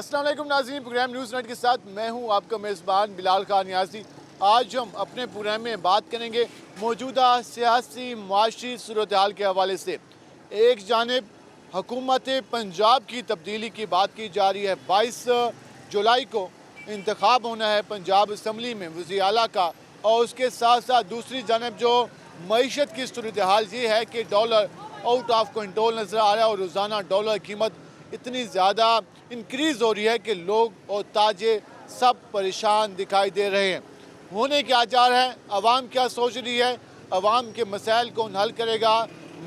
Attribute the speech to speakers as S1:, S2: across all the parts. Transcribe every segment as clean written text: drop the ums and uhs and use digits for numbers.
S1: अस्सलाम वालेकुम नाज़रीन, प्रोग्राम न्यूज़ नेट के साथ मैं हूं आपका मेज़बान बिलाल खान नियाज़ी। आज हम अपने प्रोग्राम में बात करेंगे मौजूदा सियासी माशी सूरत हाल के हवाले से। एक जानिब हुकूमत पंजाब की तब्दीली की बात की जा रही है। 22 जुलाई को इंतखाब होना है पंजाब असम्बली में वज़ीर आला का, और उसके साथ साथ दूसरी जानिब जो मईशत की सूरत हाल ये है कि डॉलर आउट ऑफ कंट्रोल नज़र आ रहा है और रोज़ाना डॉलर कीमत इतनी ज़्यादा इंक्रीज़ हो रही है कि लोग और ताजे सब परेशान दिखाई दे रहे हैं। होने क्या जा रहा है, आवाम क्या सोच रही है, आवाम के मसाइल कौन हल करेगा,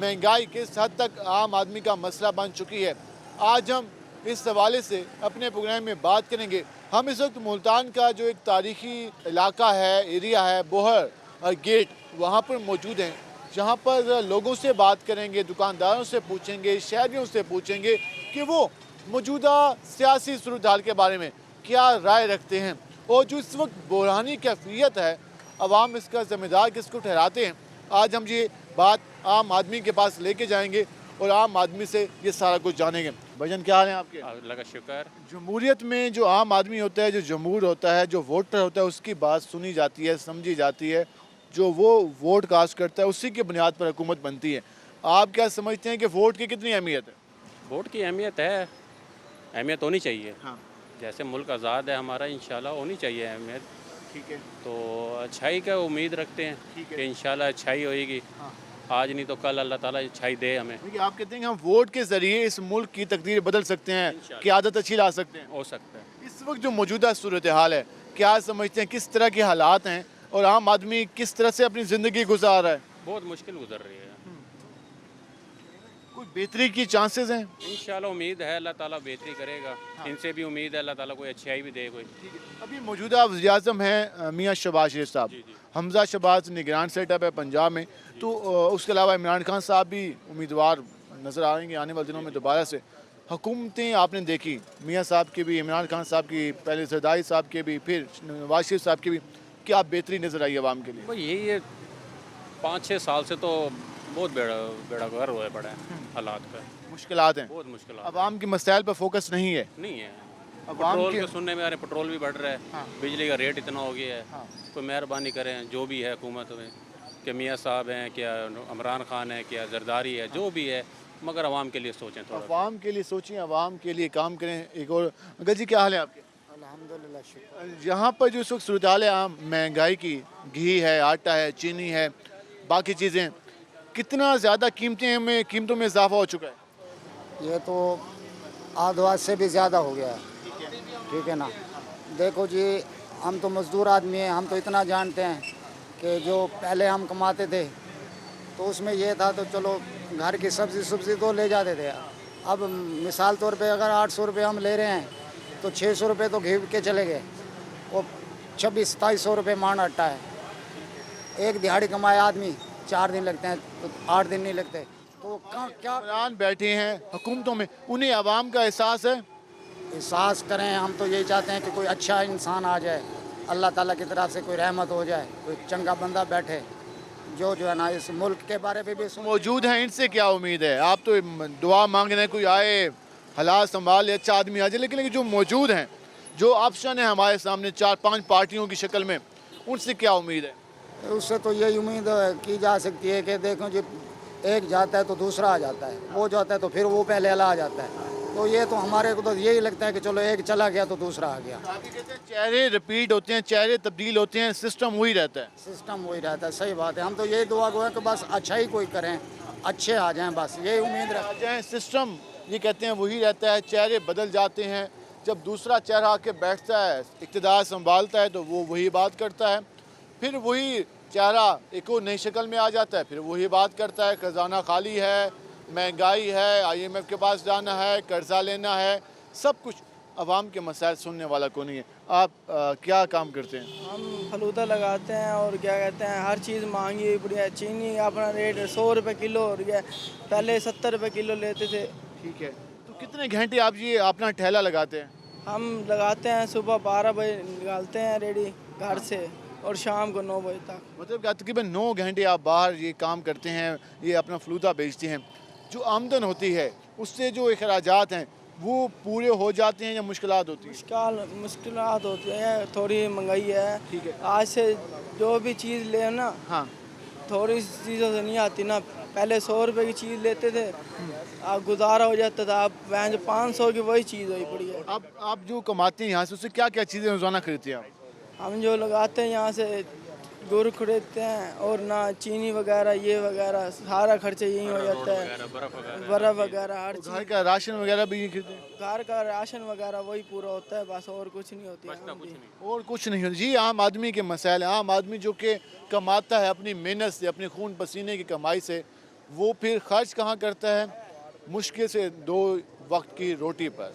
S1: महंगाई किस हद तक आम आदमी का मसला बन चुकी है, आज हम इस हवाले से अपने प्रोग्राम में बात करेंगे। हम इस वक्त मुल्तान का जो एक तारीखी इलाका है, एरिया है, बोहर गेट, वहाँ पर मौजूद हैं, जहाँ पर लोगों से बात करेंगे, दुकानदारों से पूछेंगे, शहरियों से पूछेंगे कि वो मौजूदा सियासी सूरत हाल के बारे में क्या राय रखते हैं, और जो इस वक्त बहरानी कैफियत है, अवाम इसका ज़िम्मेदार किसको ठहराते हैं। आज हम ये बात आम आदमी के पास लेके जाएंगे और आम आदमी से ये सारा कुछ जानेंगे। भजन क्या हाल है आपके?
S2: अल्लाह का शुक्र।
S1: जमहूरियत में जो आम आदमी होता है, जो जमहूर होता है, जो वोटर होता है, उसकी बात सुनी जाती है, समझी जाती है, जो वो वोट कास्ट करता है उसी की बुनियाद पर हुकूमत बनती है। आप क्या समझते हैं कि वोट की कितनी अहमियत है?
S2: वोट की अहमियत है, अहमियत होनी चाहिए।
S1: हाँ,
S2: जैसे मुल्क आज़ाद है हमारा, इंशाल्लाह होनी चाहिए अहमियत।
S1: ठीक है।
S2: तो अच्छाई का उम्मीद रखते हैं
S1: ठीक है।
S2: कि इंशाल्लाह अच्छाई होएगी।
S1: हाँ।
S2: आज नहीं तो कल अल्लाह ताला अच्छाई दे हमें।
S1: देखिए, आप कहते हैं कि हम वोट के ज़रिए इस मुल्क की तकदीर बदल सकते हैं,
S2: इंशाल्लाह।
S1: कि आदत अच्छी ला सकते हैं।
S2: हो सकता है।
S1: इस वक्त जो मौजूदा सूरत हाल है, क्या समझते हैं किस तरह के हालात हैं और आम आदमी किस तरह से अपनी ज़िंदगी गुजार रहा है?
S2: बहुत मुश्किल गुजर रही है।
S1: कोई बेहतरी की चांसेस हैं?
S2: इंशाल्लाह उम्मीद है अल्लाह ताला बेहतरी करेगा। इनसे भी उम्मीद है अल्लाह ताला कोई अच्छाई भी दे कोई।
S1: अभी मौजूदा वज़ीर-ए-आज़म हैं मियाँ शहबाज शरीफ साहब।
S2: जी, जी।
S1: हमजा शहबाज निगरान सेटअप है पंजाब में, तो उसके अलावा इमरान खान साहब भी उम्मीदवार नज़र आ रहेंगे आने वाले दिनों में दोबारा से। हुकूमतें आपने देखी, मियाँ साहब की भी, इमरान खान साहब की, पहले जरदारी साहब के भी, फिर नवाज शरीफ साहब की भी, क्या बेहतरी नज़र आई आवाम के लिए?
S2: भाई यही है, 5-6 साल से तो बहुत बेड़ा बेड़ा घर हुआ पड़ा है हालात का।
S1: मुश्किलात हैं,
S2: बहुत मुश्किल
S1: आवाम के मसाइल पर फोकस नहीं है।
S2: नहीं है।
S1: अवाम
S2: पेट्रोल
S1: के
S2: के सुनने में आ रहे, पेट्रोल भी बढ़ रहा है।
S1: हाँ।
S2: बिजली का रेट इतना हो गया है।
S1: हाँ।
S2: कोई मेहरबानी करें, जो भी है हुकूमत में, कि मियाँ साहब हैं, क्या इमरान खान है, क्या जरदारी है, जो भी है, मगर आवाम के लिए सोचें थोड़ा।
S1: अवाम के लिए सोचें, अवाम के लिए काम करें। एक और अंकल जी, क्या हाल है आपके?
S3: अल्हम्दुलिल्लाह शुक्र।
S1: यहाँ पर जो इस वक्त सूरत हाल है आम महंगाई की, घी है, आटा है, चीनी है, बाकी चीज़ें, कितना ज़्यादा कीमतों में इजाफा हो चुका है?
S3: ये तो आधवास से भी ज़्यादा हो गया है। ठीक है ना। देखो जी, हम तो मज़दूर आदमी हैं, हम तो इतना जानते हैं कि जो पहले हम कमाते थे तो उसमें ये था तो चलो घर की सब्ज़ी तो ले जाते थे। अब मिसाल तौर पे अगर 800 रुपये हम ले रहे हैं तो 600 रुपये तो घी के चले गए, वो 2600-2700 रुपये मान अट्टा है। एक दिहाड़ी कमाए आदमी 4 दिन लगते हैं तो 8 दिन नहीं लगते, तो क्या
S1: हुक्मरान बैठे हैं हुकूमतों में, उन्हें आवाम का एहसास है?
S3: एहसास करें। हम तो यही चाहते हैं कि कोई अच्छा इंसान आ जाए, अल्लाह ताला की तरफ से कोई रहमत हो जाए, कोई चंगा बंदा बैठे जो है ना इस मुल्क के बारे में भी
S1: मौजूद हैं, इनसे क्या उम्मीद है? आप तो दुआ मांग रहे हैं कोई आए, हालात संभाल ले, अच्छा आदमी आ जाए, लेकिन जो मौजूद हैं, जो ऑप्शन है हमारे सामने 4-5 पार्टियों की शक्ल में, उनसे क्या उम्मीद है?
S3: उससे तो यही उम्मीद की जा सकती है कि देखो जी, एक जाता है तो दूसरा आ जाता है, वो जाता है तो फिर वो पहले वाला आ जाता है। तो ये तो हमारे को तो यही लगता है कि चलो एक चला गया तो दूसरा आ गया।
S1: आप ये कहते हैं चेहरे रिपीट होते हैं, चेहरे तब्दील होते हैं, सिस्टम वही रहता है।
S3: सिस्टम वही रहता है, सही बात है। हम तो यही दुआ गो है कि बस अच्छा ही कोई करें, अच्छे आ जाएं, बस यही उम्मीद रखते हैं।
S1: जाए सिस्टम ये कहते हैं वही रहता है, चेहरे बदल जाते हैं, जब दूसरा चेहरा आके बैठता है, इक़्तिदार संभालता है, तो वो वही बात करता है, फिर वही चेहरा एक और नई शक्ल में आ जाता है, फिर वही बात करता है, खजाना खाली है, महंगाई है, IMF के पास जाना है, कर्जा लेना है, सब कुछ। अवाम के मसाइल सुनने वाला कौन नहीं है। आप क्या काम करते हैं?
S4: हम फलूदा लगाते हैं और क्या कहते हैं, हर चीज़ महंगी हुई पड़ी है। चीनी अपना रेट 100 रुपये किलो हो रही है, पहले 70 रुपये किलो लेते थे।
S1: ठीक है, तो कितने घंटे आप ये अपना ठेला लगाते हैं?
S4: हम लगाते हैं सुबह 12 बजे निकालते हैं रेडी घर से और शाम को 9 बजे तक।
S1: मतलब कि तकरीबन 9 घंटे आप बाहर ये काम करते हैं, ये अपना फलूदा बेचते हैं। जो आमदन होती है उससे जो अखराजात हैं वो पूरे हो जाते हैं या मुश्किलात होती हैं?
S4: मुश्किलात होती है, थोड़ी महंगाई है।
S1: ठीक है।
S4: आज से जो भी चीज़ ले ना,
S1: हाँ,
S4: थोड़ी सी चीज़ों से नहीं आती ना। पहले 100 रुपए की चीज़ लेते थे, अब गुजारा हो जाता था। अब वहाँ जो 500 की वही चीज़ हुई पड़ी है।
S1: अब आप जो कमाते हैं यहाँ से, उससे क्या क्या चीज़ें रोज़ाना खरीदते हैं आप?
S4: हम जो लगाते हैं यहाँ से गुड़ खरीदते हैं, और ना चीनी वगैरह ये वगैरह सारा खर्चा यही हो जाता है। बर्फ़ वगैरह हर चीज़,
S1: घर का राशन वगैरह भी खरीदते हैं?
S4: घर का राशन वगैरह वही पूरा होता है, बस और कुछ नहीं होती है।
S1: और कुछ नहीं होता जी। आम आदमी के मसाइल, आम आदमी जो कि कमाता है अपनी मेहनत से, अपने खून पसीने की कमाई से, वो फिर खर्च कहाँ करता है? मुश्किल से 2 वक्त की रोटी पर।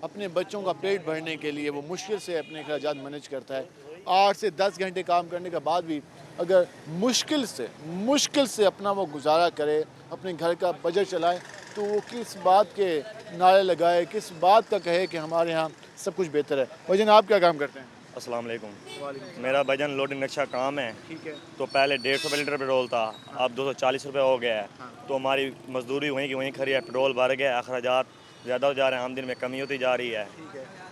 S1: अपने बच्चों का पेट भरने के लिए वो मुश्किल से अपने अखराजात मैनेज करता है। 8 से 10 घंटे काम करने के बाद भी अगर मुश्किल से अपना वो गुजारा करे, अपने घर का बजट चलाए, तो वो किस बात के नारे लगाए, किस बात का कहे कि हमारे यहाँ सब कुछ बेहतर है। भाईजान, आप क्या काम करते हैं?
S5: अस्सलाम वालेकुम। मेरा भजन लोडिंग नक्शा काम है।
S1: ठीक है।
S5: तो पहले 150 रुपये लीटर पेट्रोल था, अब 240 रुपये हो गया है। तो हमारी मजदूरी वहीं की वहीं खड़ी है, पेट्रोल बढ़ गया, अखराजात ज़्यादा हो जा रहे हैं, आमदनी में कमी होती जा रही है।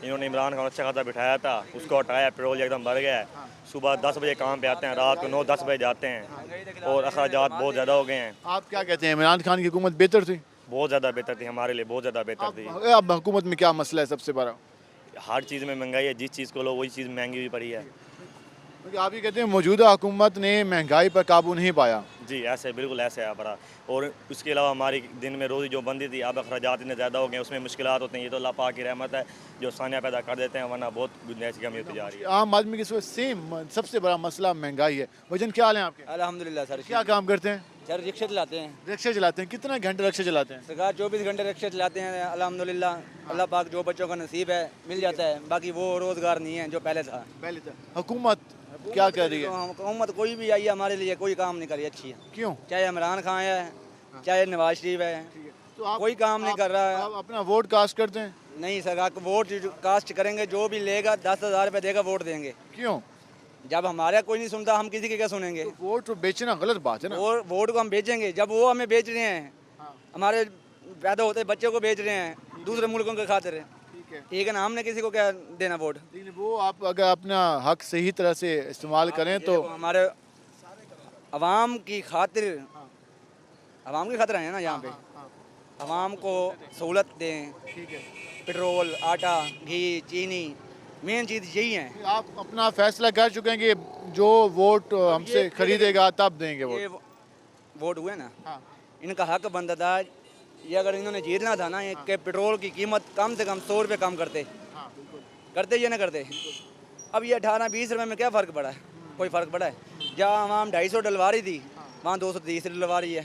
S5: इन्होंने इमरान खान अच्छा खाता बिठाया था, उसको हटाया, पेट्रोल एकदम बढ़ गया है। सुबह 10 बजे काम पे आते हैं, रात को 9-10 बजे जाते हैं, और अखराजात बहुत ज़्यादा हो गए हैं।
S1: आप क्या कहते हैं, इमरान खान की हुकूमत बेहतर थी?
S5: बहुत ज़्यादा बेहतर थी, हमारे लिए बहुत ज़्यादा बेहतर थी।
S1: अब हुकूमत में क्या मसला है सबसे बड़ा?
S5: हर चीज़ में महंगाई है, जिस चीज़ को लो वही चीज़ महंगी हुई पड़ी है।
S1: क्योंकि आप ये कहते हैं मौजूदा हुकूमत ने महंगाई पर काबू नहीं पाया।
S5: जी ऐसे बिल्कुल ऐसे है बड़ा। और उसके अलावा हमारी दिन में रोज़ी जो बंदी थी, अब अखराजात इतने ज़्यादा हो गए, उसमें मुश्किलात होती हैं। ये तो अल्लाह पाक की रहमत है जो सानिया पैदा कर देते हैं, वरना बहुत गुंजाइश की कमी होती जा रही है।
S1: आम आदमी के सेम सबसे बड़ा मसला महंगाई है। वजन क्या हाल है आपके?
S6: अल्हम्दुलिल्लाह सर।
S1: क्या काम करते हैं?
S6: सर रिक्शा चलाते हैं।
S1: रिक्शा चलाते हैं। कितना घंटे रिक्शा चलाते हैं?
S6: सरकार 24 घंटे रिक्शा चलाते हैं अल्हम्दुलिल्लाह। अल्लाह पाक जो बच्चों का नसीब है मिल जाता है, बाकी वो रोज़गार नहीं है जो पहले था।
S1: पहले था। हुकूमत क्या कर रही है?
S6: हुकूमत कोई भी आई है हमारे लिए कोई काम नहीं कर रही अच्छी है।
S1: क्यों?
S6: चाहे इमरान खान है, चाहे नवाज शरीफ है,
S1: तो आप
S6: कोई काम नहीं कर रहा है।
S1: आप अपना वोट कास्ट करते हैं?
S6: नहीं सरकार को वोट कास्ट करेंगे, जो भी लेगा 10,000 रुपये देगा, वोट देंगे।
S1: क्यों?
S6: जब हमारा कोई नहीं सुनता, हम किसी के क्या सुनेंगे?
S1: तो वोट तो बेचना गलत बात है ना।
S6: और वोट को हम बेचेंगे, जब वो हमें बेच रहे हैं, हमारे पैदा होते बच्चों को बेच रहे हैं दूसरे मुल्कों के खातिर। ठीक है ना, हमने किसी को क्या देना वोट?
S1: लेकिन वो आप अगर अपना हक सही तरह से इस्तेमाल करें तो
S6: हमारे अवाम की खातिर, अवाम की खातिर आए हैं ना यहाँ पे। अवाम को सहूलत दें, पेट्रोल, आटा, घी, चीनी, मेन चीज़ यही है।
S1: आप अपना फैसला कर चुके हैं कि जो वोट हमसे खरीदेगा तब देंगे
S6: ये
S1: वोट।
S6: वोट हुए ना,
S1: हाँ।
S6: इनका हक बनता था। ये अगर इन्होंने जीतना था ना, कि पेट्रोल की कीमत कम से कम 100 रुपये कम करते। करते या ना करते? अब ये 18-20 रुपये में क्या फ़र्क पड़ा है? कोई फ़र्क पड़ा है? जहाँ आवाम 250 डलवा रही थी, वहाँ 230 डलवा रही है।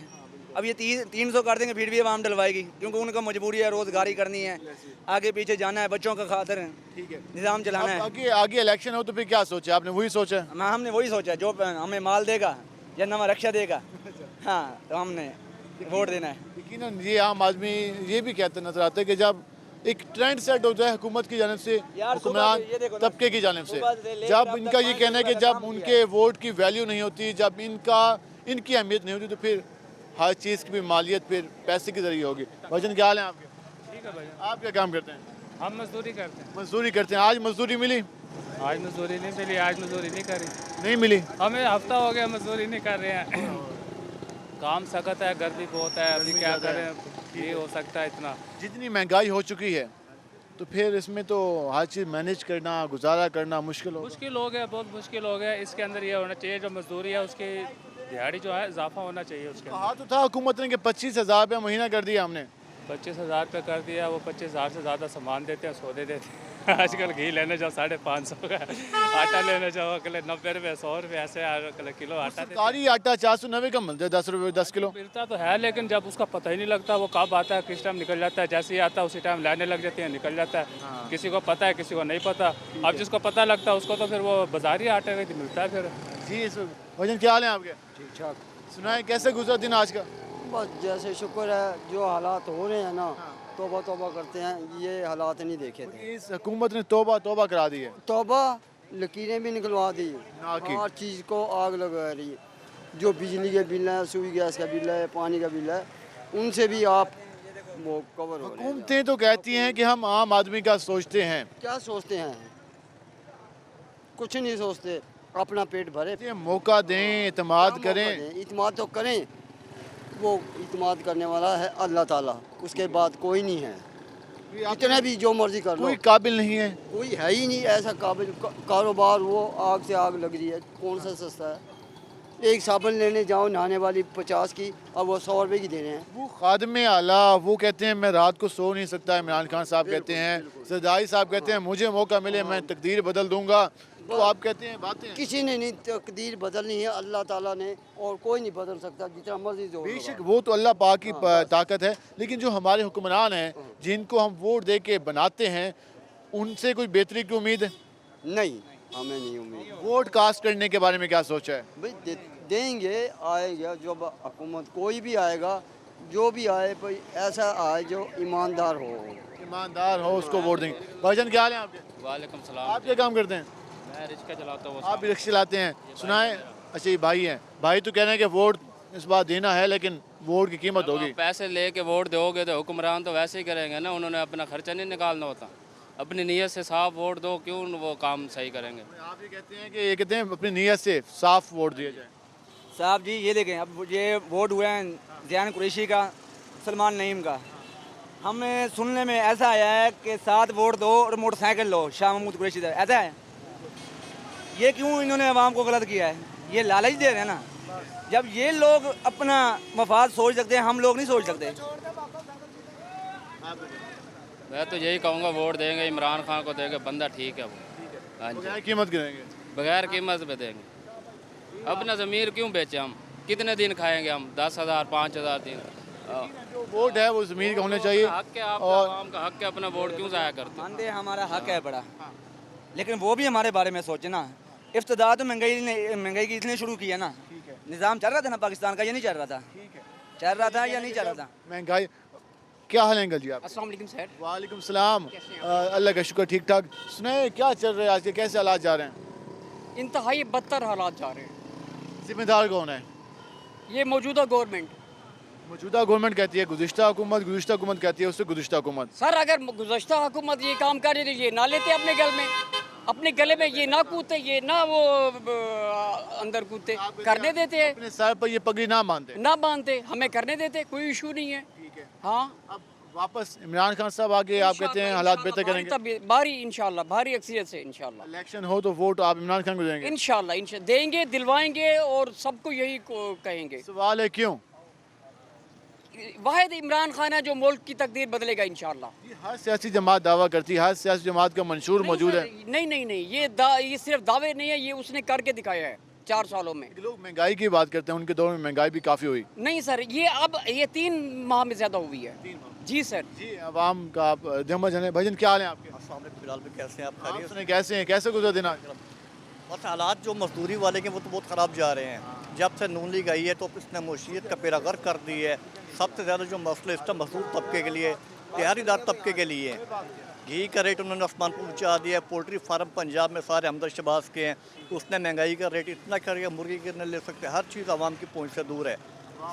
S6: अब ये 300 कर देंगे, फिर भी आवाम डलवाएगी, क्योंकि उनका मजबूरी है, रोज़गारी करनी है, आगे पीछे जाना है, बच्चों का खातिर निज़ाम चलाना है।
S1: आगे आगे इलेक्शन हो तो फिर क्या सोचा आपने? वही सोचा?
S6: हमने वही सोचा, जो हमें माल देगा या नवा रक्षा देगा, हाँ, तो हमने वोट देना है।
S1: यकीनन ये आम आदमी ये भी कहते नजर आता है कि जब एक ट्रेंड सेट होता है हुकूमत की जानिब से,
S6: यार,
S1: हुक्मरान
S6: सुबह ये देखो ना,
S1: तबके की जानिब से,
S6: सुबह से लेकर
S1: जब
S6: अब
S1: इनका
S6: तक
S1: ये
S6: 5
S1: कहना है कि
S6: रुपए का
S1: जब
S6: काम
S1: उनके वोट की वैल्यू नहीं होती, जब इनकी अहमियत नहीं होती, तो फिर हर चीज़ की भी मालियत फिर पैसे के जरिए होगी। भाईजान क्या हाल है आपके?
S7: ठीक है भाई।
S1: आप क्या काम करते हैं?
S7: हम मजदूरी करते हैं।
S1: मजदूरी करते हैं। आज मजदूरी मिली?
S7: आज मजदूरी नहीं मिली, आज मजदूरी नहीं करी।
S1: नहीं मिली?
S7: हमें हफ्ता हो गया मजदूरी नहीं कर रहे हैं। काम सख्त है, गर्मी बहुत है, अभी क्या करें, ये हो सकता है इतना।
S1: जितनी महंगाई हो चुकी है तो फिर इसमें तो हर चीज़ मैनेज करना, गुजारा करना मुश्किल होगा।
S7: मुश्किल हो गया, बहुत मुश्किल हो गया। इसके अंदर ये होना चाहिए, जो मजदूरी है उसकी दिहाड़ी जो है इजाफा होना चाहिए उसके अंदर।
S1: कहा तो था हुकूमत ने कि 25,000 रुपया महीना कर दिया हमने।
S7: 25,000 रुपये कर दिया, वो 25,000 से ज़्यादा सामान देते हैं, सौदे देते हैं। आजकल घी लेने जाओ 550 का, आटा लेने जाओ अगले 90 रुपये, 100 रुपये, ऐसे अगले किलो आटा देते हैं।
S1: सरकारी आटा 490 का मिलता है, 10 रुपये 10 किलो।
S7: मिलता तो है, लेकिन जब उसका पता ही नहीं लगता वो कब आता है, किस टाइम निकल जाता है। जैसे ही आता है उसी टाइम लाने लग जाती है, निकल जाता है। किसी को पता है, किसी को नहीं पता। अब जिसको पता लगता है उसको तो फिर वो बाजारी आटे में मिलता है फिर।
S1: जी भाईजान क्या हाल है आपके?
S3: ठीक ठाक।
S1: सुनाए कैसे गुजरा दिन आज का?
S3: बस जैसे शुक्र है, जो हालात हो रहे हैं ना, तौबा तौबा करते हैं, ये हालात नहीं देखे थे।
S1: इस हुकूमत ने तौबा तौबा करा दी है।
S3: तौबा, लकीरें भी निकलवा दी,
S1: ना की।
S3: हर चीज़ को आग लगा रही है। जो बिजली के बिल है, सुई गैस का बिल है, पानी का बिल है, उनसे भी आप
S8: वो कवर हो रहे हैं।
S1: हुकूमतें तो कहती हैं कि हम आम आदमी का सोचते हैं,
S8: क्या सोचते हैं? कुछ नहीं सोचते, अपना पेट भरे।
S1: ये मौका दें, इत्मीद
S8: क्या
S1: करें।
S8: मौका दें? इत्मीद तो करें, वो इत्मीद करने वाला है अल्लाह ताला, उसके बाद कोई नहीं है। इतने भी जो मर्जी कर लो,
S1: कोई काबिल नहीं है।
S8: कोई है ही नहीं ऐसा काबिल। कारोबार वो आग से आग लग रही है, कौन सा सस्ता है? एक साबुन लेने जाओ नहाने वाली 50 की, अब वो 100 रुपए की दे रहे हैं।
S1: वो खादमे आला वो कहते हैं मैं रात को सो नहीं सकता, इमरान खान साहब कहते हैं, सरदारी साहब कहते हैं मुझे मौका मिले मैं तकदीर बदल दूंगा। तो आप कहते हैं बातें
S8: किसी ने नहीं तकदीर बदलनी है, अल्लाह ताला ने, और कोई नहीं बदल सकता जितना मर्जी जोर
S1: बेशक
S8: लगाओ।
S1: वो तो अल्लाह पाक की ताकत है, लेकिन जो हमारे हुक्मरान हैं जिनको हम वोट दे के बनाते हैं उनसे कोई बेहतरी की उम्मीद है?
S8: नहीं, हमें नहीं उम्मीद।
S1: वोट कास्ट करने के बारे में क्या सोचा है?
S8: भाई देंगे, आएगा जो हुकूमत कोई भी आएगा, जो भी आए भाई ऐसा आए जो ईमानदार हो।
S1: ईमानदार हो उसको वोट देंगे। भाईजान क्या हाल है आपके?
S2: वालेकुम सलाम।
S1: आप क्या काम करते हैं?
S2: मैं रिक्शा चलाता हूँ।
S1: आप भी रिक्शा चलाते हैं, सुनाए। अच्छा ये भाई हैं, भाई तो कह रहे हैं कि वोट इस बार देना है लेकिन वोट की कीमत होगी।
S2: पैसे लेके वोट दोगे तो हुक्मरान तो वैसे ही करेंगे ना, उन्होंने अपना खर्चा नहीं निकालना होता। अपनी नीयत से साफ वोट दो, क्यों वो काम सही करेंगे?
S1: आप ये कहते हैं कि ये कहते हैं अपनी नीयत से साफ वोट दिया जाए।
S6: साहब जी ये देखें, अब ये वोट हुए हैं ज़ियान कुरैशी का, सलमान नईम का। हमें सुनने में ऐसा आया है कि 7 वोट दो और मोटरसाइकिल लो शाह महमूद कुरैशी से, ऐसा है। ये क्यों इन्होंने अवाम को गलत किया है? ये लालच दे रहे हैं ना। जब ये लोग अपना मफाद सोच सकते हैं, हम लोग नहीं सोच सकते।
S2: मैं तो यही कहूँगा वोट देंगे, इमरान खान को देंगे, बंदा ठीक है वो। हाँ जी,
S1: बगैर कीमत करेंगे।
S2: बगैर कीमत पे देंगे। अपना ज़मीर क्यों बेचे हम? कितने दिन खाएंगे हम? 10,000 5,000 दिन।
S1: जो वोट है वो ज़मीर का होना चाहिए।
S2: हक है, आप
S1: और
S2: आवाम का हक है, अपना वोट क्यों ज़ाया करते?
S6: मानते हैं हमारा हक है बड़ा, लेकिन वो भी हमारे बारे में सोचे ना। इफ्तदा तो महंगाई की इसने शुरू की है ना। निज़ाम चल रहा था ना पाकिस्तान का, ये नहीं चल रहा था? चल रहा था या नहीं चल रहा था?
S1: महंगाई क्या हाल है अंकल जी आप?
S9: अस्सलाम वालेकुम सर।
S1: वालेकुम सलाम। अल्लाह का शुक्र ठीक ठाक। सुनाए क्या चल रहा है आज के, कैसे हालात जा रहे हैं?
S9: इंतहाई बदतर हालात जा रहे हैं।
S1: जिम्मेदार कौन है?
S9: ये मौजूदा गवर्नमेंट।
S1: मौजूदा गवर्नमेंट कहती है गुज़िश्ता हुकूमत कहती है उससे गुज़िश्ता हुकूमत।
S9: सर अगर गुज़श्ता हुकूमत ये काम कर रही थी, ये ना लेते अपने गले में ये ना कूदते, ये ना वो अंदर कूदते, करने देते हैं।
S1: अपने सर पर ये पगड़ी ना बांधते,
S9: हमें करने देते, कोई इशू नहीं है। हाँ,
S1: अब वापस इमरान खान साहब आगे आप कहते हैं हालात बेहतर करेंगे।
S9: भारी इंशाल्लाह, भारी अक्सरियत से इंशाल्लाह।
S1: इलेक्शन हो तो वोट आप इमरान खान को देंगे?
S9: इंशाल्लाह देंगे, दिलवाएंगे और सबको यही कहेंगे।
S1: सवाल है क्यों?
S9: वाहिद इमरान खान है जो मुल्क की तकदीर बदलेगा इंशाल्लाह।
S1: ये हर सियासी जमात दावा करती है, हर सियासी जमात का मंशूर मौजूद है।
S9: नहीं, ये सिर्फ दावे नहीं है, ये उसने करके दिखाया है 4 सालों में।
S1: लोग महंगाई की बात करते हैं, उनके दौर में महंगाई भी काफ़ी हुई।
S9: नहीं सर, ये 3 माह में ज़्यादा हुई है। जी सर।
S1: जी आवाम का आप जन भजन क्या हाल है आपके?
S10: फिलहाल पे कैसे हैं आप?
S1: आप सुने कैसे हैं, कैसे गुजर देना?
S10: बस हालात जो मजदूरी वाले के वो तो बहुत ख़राब जा रहे हैं। जब से नून लीग आई है तो इसने मुशीयत का बेड़ा गर्क कर दी है। सबसे ज़्यादा जो मसले इस टाइम मजदूर तबके के लिए, दिहाड़ीदार तबके के लिए, घी का रेट उन्होंने आसमान पर पहुँचा दिया है। पोल्ट्री फार्म पंजाब में सारे हमदर्द शबाज के हैं, उसने महंगाई का रेट इतना कर दिया, मुर्गी गिरने ले सकते, हर चीज़ आवाम की पहुँच से दूर है।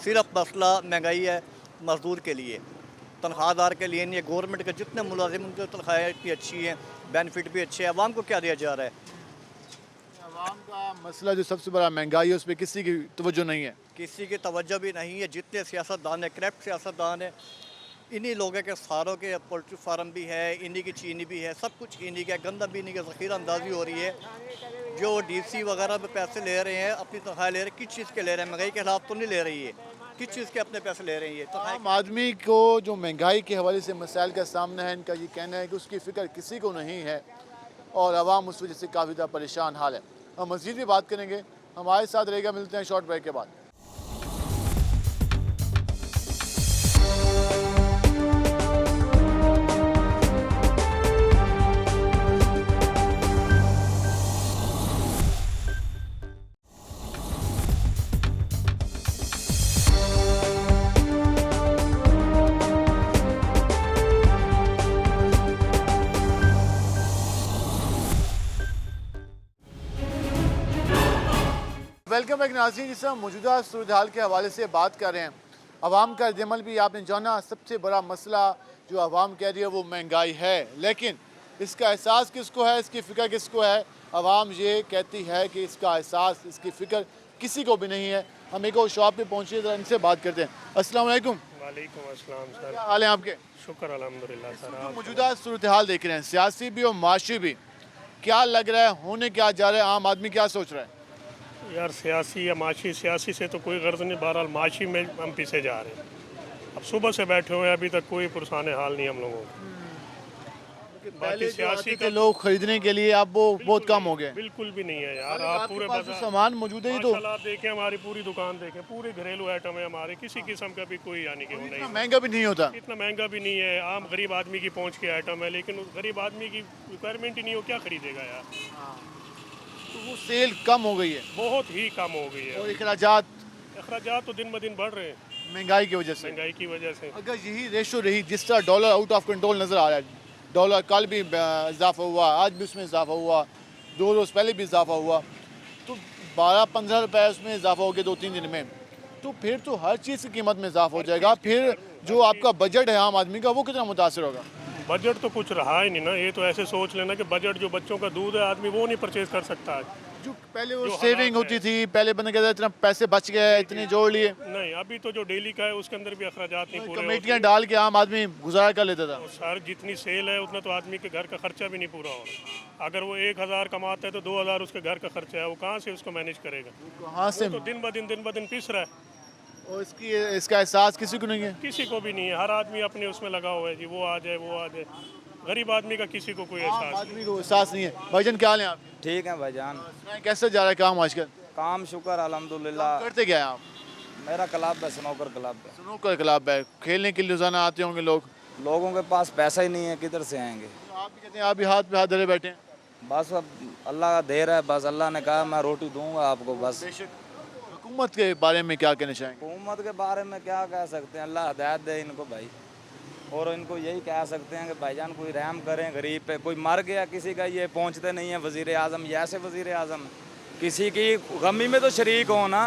S10: सिर्फ मसला महंगाई है मजदूर के लिए, तनख्वाहदार के लिए नहीं है। गवर्नमेंट के जितने मुलाजिम उनकी तनख्वाहें इतनी अच्छी हैं, बेनिफिट भी अच्छे हैं, आवाम को क्या दिया जा रहा है?
S1: आवाम का मसला जो सबसे बड़ा महंगाई है उस पर किसी की तवज्जो नहीं है।
S10: किसी की तवज्जो भी नहीं है। जितने सियासतदान है, करप्ट सियासतदान है, इन्हीं लोगों के सारों के पोल्ट्री फार्म भी है, इन्हीं की चीनी भी है, सब कुछ इन्हीं का। गंदा भी इन्हीं का ज़ख़ीरा अंदाजी हो रही है। जो डीसी वगैरह में पैसे ले रहे हैं, अपनी तनख्वाह ले रहे हैं, किस चीज़ के ले रहे हैं? महंगाई के खिलाफ तो नहीं ले रही है, किस चीज़ के अपने पैसे ले रही है? तो
S1: आम आदमी को जो महंगाई के हवाले से मसाइल का सामना है, इनका ये कहना है कि उसकी फ़िक्र किसी को नहीं है और आवाम उस वजह से काफ़ी ज़्यादा परेशान हाल है। हम मज़ीद भी बात करेंगे, हमारे साथ रहेगा। मिलते हैं शॉर्ट ब्रेक के बाद। वेलकम बैक नाज़रीन। जिस हम मौजूदा सूरत हाल के हवाले से बात कर रहे हैं, आवाम का रद्दमल भी आपने जाना। सबसे बड़ा मसला जो आवाम कह रही है वो महंगाई है, लेकिन इसका एहसास किसको है, इसकी फ़िक्र किसको है? आवाम ये कहती है कि इसका एहसास, इसकी फ़िक्र किसी को भी नहीं है। हम एक और शॉप पे पहुँचे, ज़रा इनसे बात करते हैं। अस्सलाम वालेकुम।
S11: वालेकुम अस्सलाम सर।
S1: क्या हाल है आपके?
S11: शुक्र अल्हम्दुलिल्लाह सर।
S1: जो मौजूदा सूरत हाल देख रहे हैं, सियासी भी और माशी भी, क्या लग रहा है होने क्या जा रहा है? आम आदमी क्या सोच रहा है?
S11: यार सियासी या माशी, सियासी से तो कोई गर्ज नहीं, बहरहाल माशी में हम पीछे जा रहे हैं। अब सुबह से बैठे हुए हैं, अभी तक कोई पुरसाने हाल नहीं हम लोगों को। बाकी सियासी
S1: के लोग खरीदने के लिए अब वो बहुत कम हो गए।
S11: बिल्कुल भी नहीं है यार। आप पूरे
S1: जो सामान मौजूद है, तो
S11: माशाल्लाह आप देखें, हमारी पूरी दुकान देखें, पूरे घरेलू आइटम है हमारे, किसी किस्म का भी कोई यानी कि वो नहीं है।
S1: महंगा भी नहीं होता,
S11: इतना महंगा भी नहीं है, आम गरीब आदमी की पहुंच के आइटम है, लेकिन उस गरीब आदमी की रिक्वायरमेंट ही नहीं हो, क्या खरीदेगा यार।
S1: तो वो सेल कम हो गई है,
S11: बहुत ही कम हो गई है।
S1: और अखराजात
S11: तो दिन ब दिन बढ़ रहे हैं
S1: महंगाई की वजह से।
S11: महंगाई की वजह से।
S1: अगर यही रेशो रही, जिस तरह डॉलर आउट ऑफ कंट्रोल नज़र आ रहा है, डॉलर कल भी इजाफा हुआ, आज भी उसमें इजाफा हुआ, 2 रोज़ पहले भी इजाफा हुआ, तो 12-15 रुपये उसमें इजाफा हो गया 2-3 दिन में, तो फिर तो हर चीज़ की कीमत में इजाफा हो जाएगा। फिर जो आपका बजट है आम आदमी का, वो कितना मुतासर होगा?
S11: बजट तो कुछ रहा ही नहीं ना। ये तो ऐसे सोच लेना कि बजट जो बच्चों का दूध है, आदमी वो नहीं परचेज कर सकता आज।
S1: जो पहले वो सेविंग होती थी, पहले बंदा कहता था इतना पैसे बच गए, इतने जोड़ लिए।
S11: नहीं, अभी तो जो डेली का है उसके अंदर भी अखराजात नहीं पूरे
S1: कमेटियाँ डाल के आम आदमी गुजारा कर लेता था।
S11: सर जितनी सेल है उतना तो आदमी के घर का खर्चा भी नहीं पूरा हो रहा। अगर वो 1000 कमाता है तो 2000 उसके घर का खर्चा है, वो कहाँ से उसको मैनेज करेगा?
S1: कहाँ से?
S11: तो दिन ब दिन पिस रहा है,
S1: और इसका एहसास किसी को नहीं है।
S11: किसी को भी नहीं है। हर आदमी अपने उसमें लगा हुआ है जी, वो आ जाए वो आ जाए। गरीब आदमी का किसी को कोई एहसास
S1: आदमी को एहसास नहीं है। भाईजान क्या हाल है आप?
S6: ठीक है भाईजान।
S1: कैसे जा रहा है काम आजकल?
S6: काम शुक्र अल्हम्दुलिल्लाह।
S1: करते क्या है आप?
S6: मेरा क्लब है, स्नूकर क्लब है।
S1: स्नूकर क्लब है, खेलने के लिए रोजाना आते होंगे लोग।
S6: लोगों के पास पैसा ही नहीं है, किधर से आएंगे?
S1: तो आप भी कहते हैं, आप भी हाथ पे हाथ धरे बैठे हैं।
S6: बस अब अल्लाह का देर है, बस अल्लाह ने कहा मैं रोटी दूंगा आपको बस।
S1: हुकूमत के बारे में क्या कहना चाहेंगे?
S6: हुकूमत के बारे में क्या कह सकते हैं, अल्लाह हिदायत दे इनको भाई। और इनको यही कह सकते हैं कि भाईजान कोई रहम करें गरीब पे। कोई मर गया किसी का, ये पहुंचते नहीं है वज़ीर आज़म, ये ऐसे वज़ीर आज़म किसी की गमी में तो शरीक हो ना।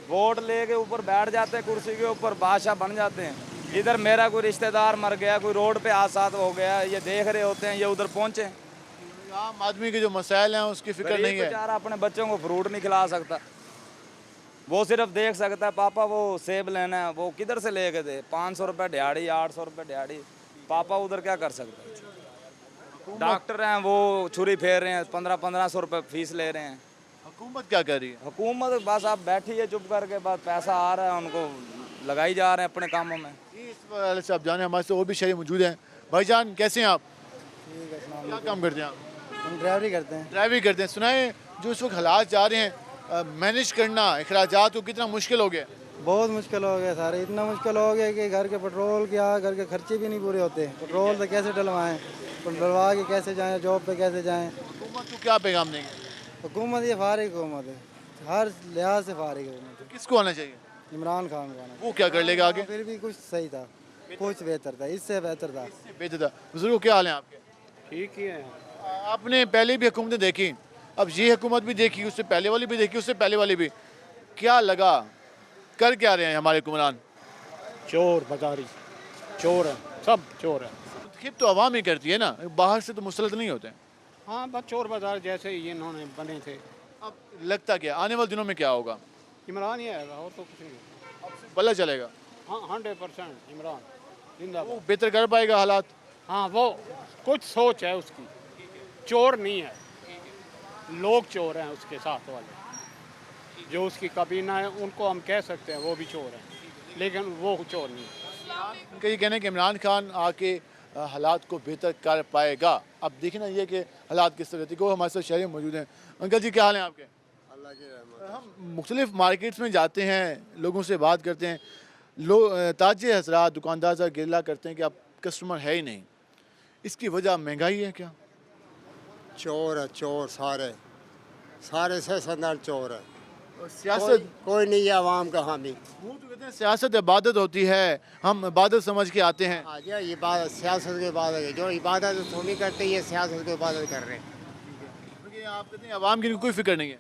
S6: वोट लेके ऊपर बैठ जाते हैं कुर्सी के ऊपर, बादशाह बन जाते हैं। इधर मेरा कोई रिश्तेदार मर गया, कोई रोड पे हादसा हो गया, ये देख रहे होते हैं, ये उधर पहुँचे।
S1: आम आदमी के जो मसाइल हैं उसकी फिक्र नहीं है।
S6: बेचारा अपने बच्चों को फ्रूट नहीं खिला सकता, वो सिर्फ देख सकता है पापा वो सेब लेना है, वो किधर से ले गए थे 500 रुपये दिहाड़ी, 800 रुपये दिहाड़ी। पापा उधर क्या कर सकते हैं? डॉक्टर हैं वो छुरी फेर रहे हैं, 1500 रुपये फीस ले रहे हैं।
S1: हुकूमत क्या कर रही है?
S6: हुकूमत बस आप बैठी है चुप करके, बस पैसा आ रहा है उनको लगाई जा रहे हैं अपने कामों में।
S1: इस वाले से आप जाने, हमारे से और भी शहरी मौजूद हैं। भाईजान कैसे हैं आप?
S3: ठीक है,
S1: क्या काम करते हैं आप?
S3: हम ड्राइवरी करते हैं।
S1: ड्राइवरी करते हैं। सुनाए जो इस वक्त हालात जा रहे हैं, मैनेज करना अखराजात को कितना मुश्किल हो गया?
S4: बहुत मुश्किल हो गया सारे, इतना मुश्किल हो गया कि घर के पेट्रोल क्या, घर के खर्चे भी नहीं पूरे होते। पेट्रोल तो कैसे डलवाएं, डलवा के कैसे जाएं, जॉब पे कैसे जाएं।
S1: हुकूमत को क्या पैगाम देंगे?
S4: हुकूमत ये फारिग हुकूमत है, हर लिहाज से फारिग हुकूमत है।
S1: किसको आना चाहिए?
S4: इमरान खान को आना।
S1: वो क्या कर लेगा आगे?
S4: फिर भी कुछ सही था, कुछ बेहतर था, इससे बेहतर था।
S1: बेहतर था। बुजुर्गों क्या हाल है आपके?
S11: ठीक ही है।
S1: आपने पहले भी हुकूमतें देखी, अब ये हुकूमत भी देखी, उससे पहले वाली भी देखी, उससे पहले वाली भी, क्या लगा? कर क्या रहे हैं हमारे हुक्मरान?
S11: चोर बाजारी चोर है, सब चोर है।
S1: खिप तो आवाम ही करती है ना, बाहर से तो मुसलत नहीं होते हैं।
S11: हाँ बस चोर बाजार जैसे ये इन्होंने बने थे।
S1: अब लगता क्या आने वाले दिनों में क्या होगा?
S11: इमरान ही आएगा और तो कुछ नहीं।
S1: भला चलेगा?
S11: हाँ 100% इमरान जिंदाबाद।
S1: वो बेहतर कर पाएगा हालात?
S11: हाँ वो कुछ सोच है उसकी, चोर नहीं है, लोग चोर हैं उसके साथ वाले जो उसकी काबीना है, उनको हम कह सकते हैं वो भी चोर हैं, लेकिन वो चोर नहीं है।
S1: उनका ये कहना है कि इमरान खान आके हालात को बेहतर कर पाएगा। अब देखना ये कि हालात किस तरह को। हमारे साथ शहरी मौजूद हैं। अंकल जी क्या हाल है आपके?
S8: अल्लाह की रहमत।
S1: हम मुख्तलिफ मार्केट्स में जाते हैं, लोगों से बात करते हैं, ताजे हजरात दुकानदार सा गिला करते हैं कि अब कस्टमर है ही नहीं। इसकी वजह महंगाई है क्या?
S8: चोर है, चोर सारे से संदर चोर है।
S1: और सियासत
S8: कोई नहीं है आवाम का हामी।
S1: वो तो कहते हैं सियासत इबादत होती है, हम इबादत समझ के आते हैं।
S8: आज ये बात सियासत की इबादत है, जो इबादत थोड़ी करते ये सियासत की इबादत कर रहे हैं।
S1: क्योंकि आप कहते हैं आवाम की कोई फिक्र नहीं है।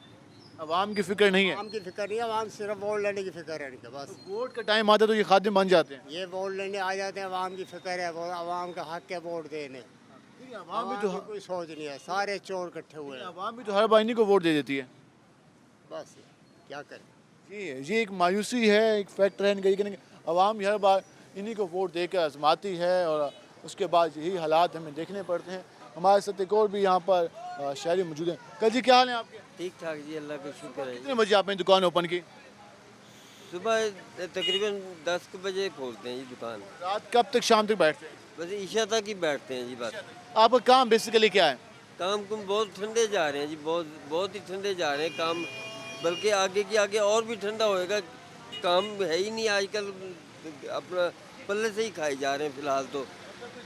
S1: आवाम की फिक्र नहीं है।
S8: आवाम की फिक्र नहीं है, आवाम सिर्फ वोट लेने की फिक्र है इनके बस।
S1: वोट का टाइम आता तो ये खादिम बन जाते हैं।
S8: ये वोट लेने आ जाते हैं, आवाम की फिक्र है, वो आवाम का हक है वोट देने।
S1: आवाम भी
S8: आवाम
S1: तो
S8: की कोई सोच नहीं है, सारे चोर इकट्ठे हुए हैं।
S1: आवाम भी तो हर बार इन्हीं को वोट दे देती है।
S8: बस क्या करें।
S1: जी ये एक मायूसी है, एक फैक्टर है इनका, ये कि आवाम हर बार इन्हीं को वोट देकर आजमाती है और उसके बाद यही हालात हमें देखने पड़ते हैं। हमारे साथ एक और भी यहाँ पर शहरी मौजूद हैं। कल जी क्या हाल है आपके?
S12: ठीक ठाक जी, अल्लाह का शुक्र है।
S1: कितने बजे आपने दुकान ओपन की?
S12: सुबह तकरीबन 10 बजे खोलते हैं जी दुकान।
S1: रात कब तक शाम तक बैठते हैं?
S12: बस ईशा तक ही बैठते हैं जी। बस
S1: आपका काम बेसिकली क्या है?
S12: काम कुम बहुत ठंडे जा रहे हैं जी, बहुत ही ठंडे जा रहे हैं काम, बल्कि आगे की आगे और भी ठंडा होएगा। काम है ही नहीं आजकल, अपना पल्ले से ही खाए जा रहे हैं फिलहाल तो।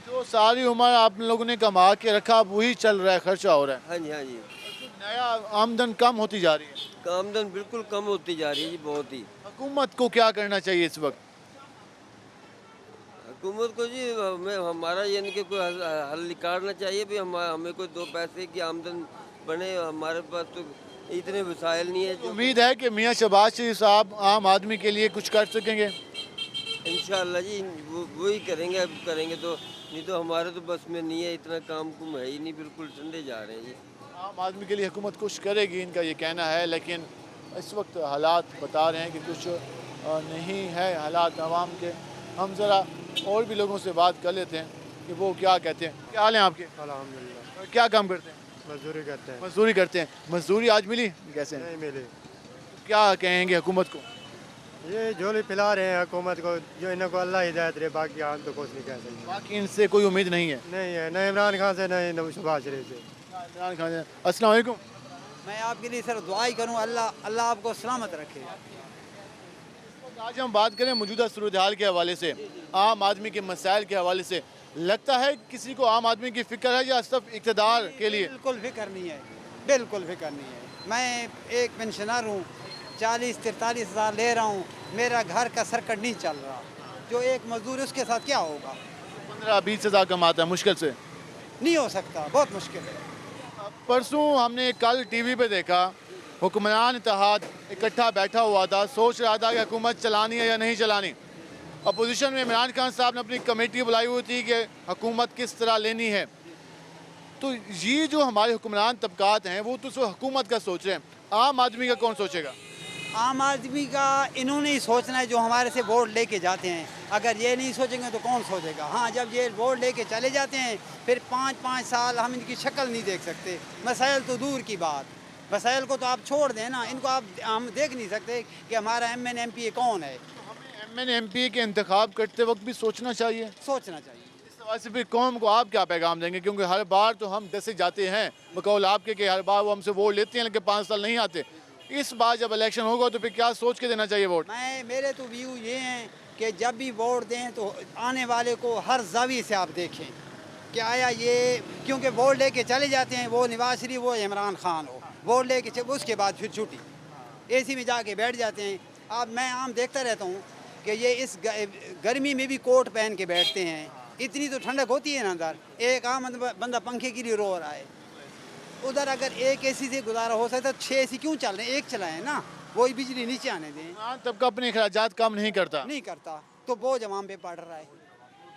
S1: जो सारी उम्र आप लोगों ने कमा के रखा वही चल रहा है, खर्चा हो रहा है।
S12: हाँ जी, हाँ जी।
S1: नया आमदन कम होती जा रही है।
S12: आमदन बिल्कुल कम होती जा रही है जी, बहुत ही।
S1: हुकूमत को क्या करना चाहिए इस वक्त?
S12: हुकूमत को जी हमारा यानी कि कोई हल निकालना चाहिए भी। हमें कोई 2 पैसे की आमदन बने। हमारे पास तो इतने वसाइल नहीं है। जो
S1: उम्मीद है कि मियाँ शहबाज शरीफ साहब आम आदमी के लिए कुछ कर सकेंगे।
S12: इंशाअल्लाह जी वो ही करेंगे। अब करेंगे तो, नहीं तो हमारे तो बस में नहीं है, इतना काम कुम है ही नहीं, बिल्कुल ठंडे जा रहे हैं जी।
S1: आम आदमी के लिए हुकूमत कुछ करेगी, इनका ये कहना है, लेकिन इस वक्त हालात बता रहे हैं कि कुछ नहीं है हालात आवाम के। हम ज़रा और भी लोगों से बात कर लेते हैं कि वो क्या कहते हैं। क्या हाल है आपके?
S8: अल्हम्दुलिल्लाह।
S1: क्या काम करते हैं?
S8: मजदूरी करते हैं।
S1: मजदूरी करते हैं। मजदूरी आज मिली कैसे?
S8: नहीं मिली।
S1: क्या कहेंगे हुकूमत को?
S8: ये झोली पिला रहे हैं हुकूमत को, जो इनको अल्लाह हिदायत रहे, बाकी हम तो कुछ नहीं कह सकते।
S1: बाकी इनसे कोई उम्मीद नहीं है।
S8: नहीं है, न इमरान खान से, न शहबाज शरीफ से।
S1: इमरान खान है। अस्सलाम वालेकुम।
S3: मैं आपके लिए सर दुआई करूँ, अल्लाह आपको सलामत रखे।
S1: आज हम बात करें मौजूदा सूरत हाल के हवाले से, आम आदमी के मसाइल के हवाले से। लगता है किसी को आम आदमी की फ़िक्र है या सिर्फ इक़्तिदार के लिए?
S3: बिल्कुल फिक्र नहीं है, बिल्कुल फिक्र नहीं है। मैं एक पेंशनर हूँ, 40-43 हज़ार ले रहा हूँ, मेरा घर का सर्कट नहीं चल रहा। जो एक मजदूर उसके साथ क्या होगा?
S1: 15-20 हज़ार कमाता है मुश्किल से।
S3: नहीं हो सकता, बहुत मुश्किल है।
S1: परसों हमने कल टीवी पे देखा, हुक्मरान इत्तेहाद इकट्ठा बैठा हुआ था, सोच रहा था कि हुकूमत चलानी है या नहीं चलानी। अपोजिशन में इमरान खान साहब ने अपनी कमेटी बुलाई हुई थी कि हुकूमत किस तरह लेनी है। तो ये जो हमारे हुक्मरान तबकात हैं वो तो हुकूमत का सोच रहे हैं, आम आदमी का कौन सोचेगा?
S3: आम आदमी का इन्होंने ही सोचना है, जो हमारे से वोट लेके जाते हैं। अगर ये नहीं सोचेंगे तो कौन सोचेगा? हाँ, जब ये वोट लेके चले जाते हैं फिर 5-5 साल हम इनकी शक्ल नहीं देख सकते। मसाइल तो दूर की बात, मसाइल को तो आप छोड़ दें ना, इनको हम देख नहीं सकते कि हमारा MN MP कौन है।
S1: MN MP के इंतखाब करते वक्त भी सोचना चाहिए।
S3: सोचना चाहिए।
S1: इस हवाले से फिर कौम को आप क्या पैगाम देंगे? क्योंकि हर बार तो हम डसे जाते हैं बकौल आपके कि हर बार वो हमसे वोट लेते हैं लेकिन 5 साल नहीं आते। इस बार जब इलेक्शन होगा तो फिर क्या सोच के देना चाहिए वोट?
S3: मेरे तो व्यू ये हैं कि जब भी वोट दें तो आने वाले को हर जावी से आप देखें कि आया ये, क्योंकि वोट लेके चले जाते हैं, वो नवाज शरीफ वो इमरान खान हो, वोट लेके उसके बाद फिर छुट्टी AC में जाके बैठ जाते हैं। अब मैं आम देखता रहता हूँ कि ये इस गर्मी में भी कोट पहन के बैठते हैं। इतनी तो ठंडक होती है ना अंदर, एक आम बंदा पंखे के लिए रो रहा है। उधर अगर एक AC से गुजारा हो सकता है तो 6 AC क्यों चल रहे हैं? एक चलाएं ना, वही बिजली नीचे आने दें।
S1: तबका अपने अखराजात कम नहीं करता,
S3: तो बोझ अवाम पे पड़ रहा है,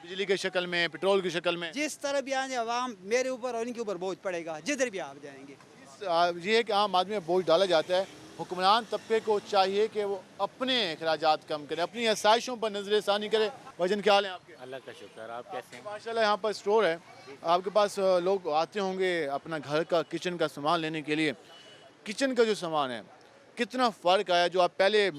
S1: बिजली की शक्ल में, पेट्रोल की शक्ल में।
S3: जिस तरह भी आए अवाम, मेरे ऊपर और इनके ऊपर बोझ पड़ेगा जिधर भी आप जाएंगे।
S1: ये है कि आम आदमी में बोझ डाला जाता है। हुक्मरान तबके को चाहिए कि वो अपने अखराजात कम करे, अपनी आसाइशों पर नजरसानी करे। वजन क्या हाल है आपके?
S2: अल्लाह का शुक्र, आप कैसे हैं?
S1: माशाल्लाह यहाँ पर स्टोर है, आपके पास लोग आते होंगे अपना घर का किचन का सामान लेने के लिए। किचन का जो सामान है कितना फ़र्क आया? जो आप पहले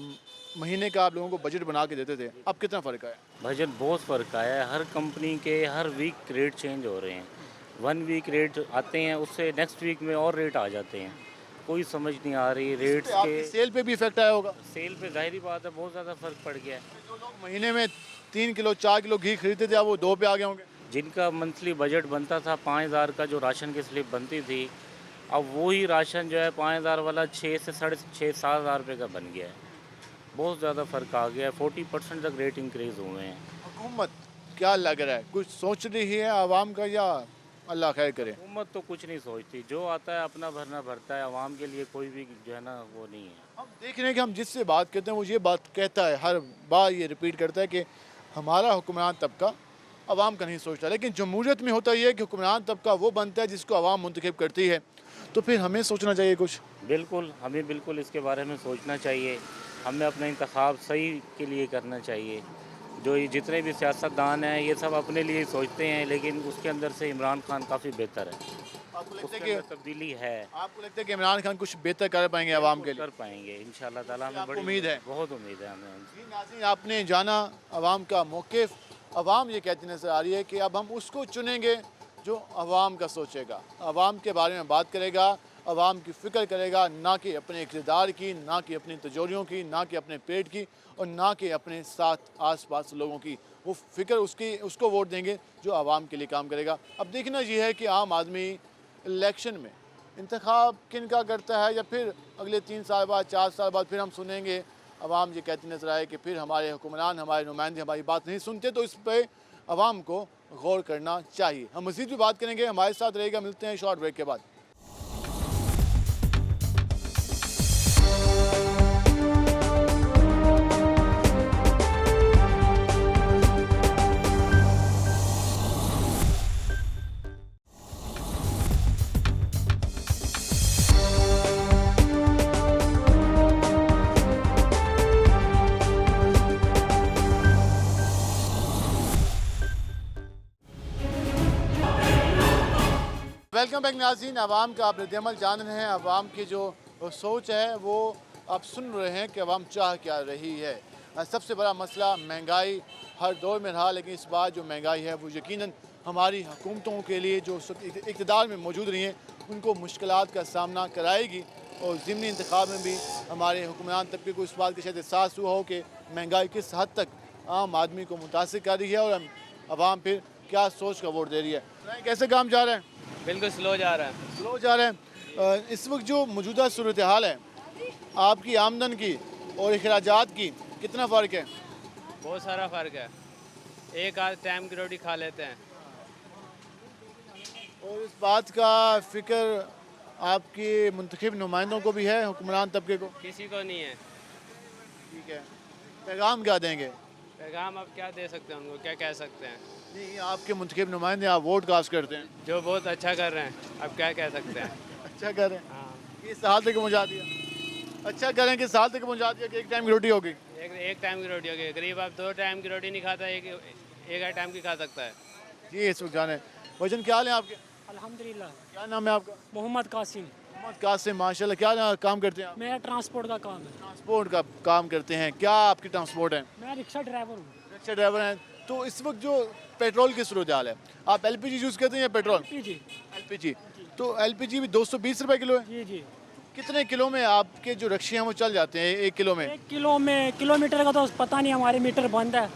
S1: महीने का आप लोगों को बजट बना के देते थे, अब कितना फ़र्क आया?
S13: बजट बहुत फ़र्क आया है। हर कंपनी के हर वीक रेट चेंज हो रहे हैं। 1 वीक रेट आते हैं, उससे नेक्स्ट वीक में और रेट आ जाते हैं। कोई समझ नहीं आ रही रेट्स के।
S1: सेल पे भी इफेक्ट आया होगा?
S13: सेल पे जाहिर बात है बहुत ज़्यादा फ़र्क पड़ गया है।
S1: जो लोग महीने में 3 किलो 4 किलो घी खरीदते थे, अब वो 2 पे आ गए होंगे।
S13: जिनका मंथली बजट बनता था 5,000 का, जो राशन की स्लिप बनती थी, अब वही राशन जो है 5,000 वाला 6 से 6.5-7 हज़ार रुपये का बन गया है। बहुत ज़्यादा फ़र्क आ गया है। 40% तक रेट इंक्रीज़ हुए हैं।
S1: हुकूमत क्या लग रहा है, कुछ सोच रही है आवाम का या अल्लाह खैर करे।
S13: हुकूमत तो कुछ नहीं सोचती, जो आता है अपना भरना भरता है, आवाम के लिए कोई भी जो है ना वो नहीं है।
S1: हम देख रहे हैं कि हम जिससे बात करते हैं वो ये बात कहता है, हर बार ये रिपीट करता है कि हमारा हुक्मरान तबका आवाम का नहीं सोचता। लेकिन जमहूरियत में होता ये है कि हुक्मरान तबका वो बनता है जिसको आवाम मुंतखब करती है, तो फिर हमें सोचना चाहिए कुछ।
S13: बिल्कुल, हमें बिल्कुल इसके बारे में सोचना चाहिए। हमें अपना इंतखाब सही के लिए करना चाहिए। जो ये जितने भी सियासतदान हैं ये सब अपने लिए ही सोचते हैं, लेकिन उसके अंदर से इमरान खान काफ़ी बेहतर है।
S1: आपको लगता
S13: उसके
S1: है कि
S13: अंदर तब्दीली है।
S1: आपको लगता है कि इमरान खान कुछ बेहतर कर पाएंगे आवाम के लिए?
S13: कर पाएंगे इंशाल्लाह ताला, हमें
S1: आपको
S13: बड़ी
S1: उम्मीद है?
S13: बहुत उम्मीद है हमें उनसे।
S1: जी नाज़रीन, आपने जाना आवाम का मौक़िफ़। आवाम ये कहती नज़र आ रही है कि अब हम उसको चुनेंगे जो आवाम का सोचेगा, आवाम के बारे में बात करेगा, आवाम की फ़िक्र करेगा, ना कि अपने इक़्तिदार की, ना कि अपनी तिजोरियों की, ना कि अपने पेट की और ना कि अपने साथ आस पास लोगों की। वो फ़िक्र उसको वोट देंगे जो आवाम के लिए काम करेगा। अब देखना ये है कि आम आदमी इलेक्शन में इंतखाब किन का करता है, या फिर अगले 3 साल बाद 4 साल बाद फिर हम सुनेंगे आवाम ये कहती नज़र आए कि फिर हमारे हुक्मरान, हमारे नुमाइंदे हमारी बात नहीं सुनते। तो इस पर आवाम को गौर करना चाहिए। हम मज़ीद भी बात करेंगे, हमारे साथ रहेगा। मिलते हैं शॉर्ट ब्रेक के बाद। वेलकम बैक नाज़रीन। आवाम का आप रद्द-ए-अमल जान रहे हैं। आवाम की जो सोच है वो आप सुन रहे हैं कि आवाम चाह क्या रही है। सबसे बड़ा मसला महंगाई हर दौर में रहा, लेकिन इस बार जो महंगाई है वो यकीनन हमारी हुकूमतों के लिए जो इक़्तिदार में मौजूद रही हैं उनको मुश्किलात का सामना कराएगी। और ज़िमनी इंतखाब में भी हमारे हुक्मरान तबके को इस बात का शायद एहसास हुआ हो कि महंगाई किस हद तक आम आदमी को मुतासिर कर रही है और आवाम फिर क्या सोच का वोट दे रही है। कैसे काम जा रहा है?
S4: बिल्कुल स्लो जा रहा है।
S1: स्लो जा रहे हैं। इस वक्त जो मौजूदा सूरत हाल है, आपकी आमदन की और अखराजात की कितना फ़र्क है?
S4: बहुत सारा फ़र्क है। एक आध टाइम की रोटी खा लेते हैं।
S1: और इस बात का फ़िक्र आपके मुंतखब नुमाइंदों को भी है, हुक्मरान तबके को?
S4: किसी को नहीं है।
S1: ठीक है, पैगाम क्या देंगे?
S4: पैगाम अब क्या दे सकते हैं उनको, क्या कह सकते हैं?
S1: नहीं, आपके मुंतखब नुमाइंदे, आप वोट कास्ट करते हैं।
S4: जो बहुत अच्छा कर रहे हैं, अब क्या कह सकते हैं।
S1: अच्छा कर रहे हैं।
S4: हाँ,
S1: इस हाल तक पहुँचा दिया। अच्छा करें कि साल तक पहुँचा दिया कि एक टाइम की रोटी होगी।
S4: एक टाइम की रोटी होगी। गरीब अब 2 टाइम की रोटी नहीं खाता, एक टाइम की खा सकता है।
S1: जी इस वक्त जाने वजन क्या हाल है आपके?
S14: अल्हम्दुलिल्लाह।
S1: क्या नाम है आपका?
S14: मोहम्मद कासिम।
S1: मोहम्मद कासिम, माशाल्लाह। क्या काम करते हैं आप?
S14: मेरा ट्रांसपोर्ट का काम है।
S1: ट्रांसपोर्ट का काम करते हैं। क्या आपकी ट्रांसपोर्ट है?
S14: मैं रिक्शा ड्राइवर हूँ।
S1: रिक्शा ड्राइवर हैं। तो इस वक्त जो पेट्रोल की सूरत हाल है, आप एलपीजी यूज़ करते हैं या पेट्रोल?
S14: जी
S1: एलपीजी। तो एलपीजी भी 220 रुपए किलो है।
S14: जी।
S1: कितने किलो में आपके जो रिक्शे हैं वो चल जाते हैं 1 किलो में?
S14: 1 किलो में, किलोमीटर का तो पता नहीं, हमारे मीटर बंद है।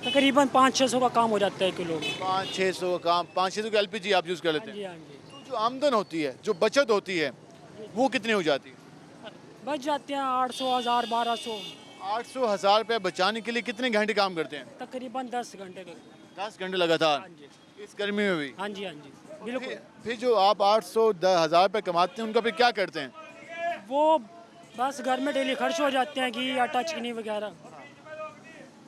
S14: तकरीबन 500-600 का काम हो जाता है किलो में।
S1: 500-600 का काम, 500 का एलपीजी आप यूज़ कर लेते हैं?
S14: हाँ जी।
S1: तो जो आमदन होती है, जो बचत होती है, वो कितनी हो जाती है?
S14: बच जाते हैं 800, 1000, 1200।
S1: 800 1000 रुपये बचाने के लिए कितने घंटे काम करते हैं?
S14: तकरीबन 10 घंटे का।
S1: 10 घंटे लगातार?
S14: हाँ जी।
S1: इस गर्मी में भी?
S14: हाँ जी बिल्कुल।
S1: फिर जो आप 800 1000 रुपये कमाते हैं उनका फिर क्या करते हैं?
S14: वो बस घर में डेली खर्च हो जाते हैं, घी आटा चीनी वगैरह।